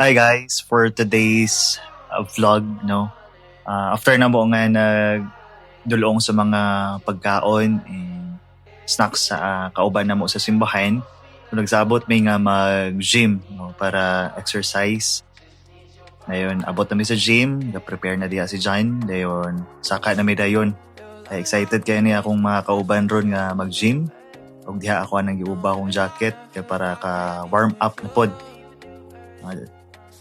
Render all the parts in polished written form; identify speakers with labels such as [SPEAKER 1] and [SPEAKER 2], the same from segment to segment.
[SPEAKER 1] Hi guys, for today's vlog, after na mo nga nagdulong sa mga pagkaon and snacks sa kauban na mo sa simbahan, so nagsabot may nga mag-gym para exercise. Ngayon, abot na mi sa gym, prepare na diya si John, dayon saka na mi dayon. Excited kayo niya akong mga kauban ron nga mag-gym. Kung diha ako nang giuba akong jacket kaya para ka warm up na pod.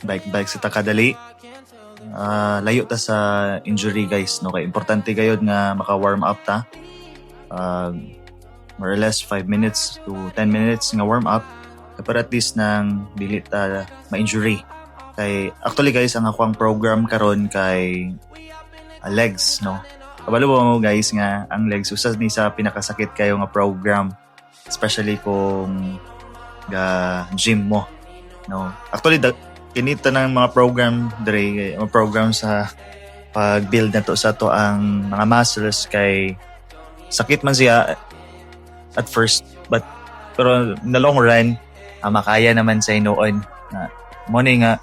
[SPEAKER 1] Bike sa takadali. Layo ta sa injury guys, no? Kaya importante gayod nga maka-warm up ta. More or less 5 minutes to 10 minutes nga warm up para at least nang dili ta ma-injury. Kay actually guys, ang akong program karon kay legs, no? Kabalo mo guys nga ang legs usa ni sa pinakasakit kayo nga program, especially kung gym mo, no? Actually kinita ng mga program dire, mga program sa pag-build na to sa to ang mga muscles kay sakit man siya at first pero in the long run makaya naman sa noon na mo ni nga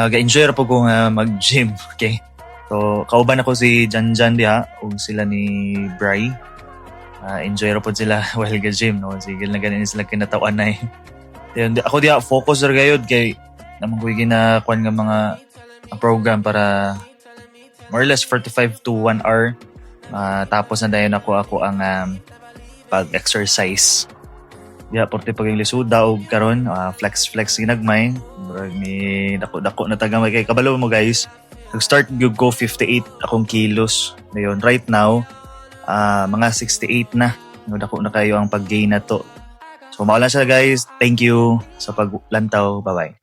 [SPEAKER 1] ga-enjoy ra po ko nga mag-gym. Okay, so kauban ako si Janjan diha ug sila ni Bry. Enjoy ra po sila while ga-gym, no? Sige na ganin sila kinatawan na ako diha focus ra gayud kay namang ko ginakuan nga mga program para more or less 45 to 1 hour. Tapos na dayon ako ang pag-exercise. Porte pag lisod daw karon flex ginagmay. Ni dako na tagamay kay kabalo mo guys. Nag-start gyud ko 58 akong kilos. Dayon right now mga 68 na. Dako na kayo ang pag-gain na to. So mao lang siya guys. Thank you sa paglantaw. Bye-bye.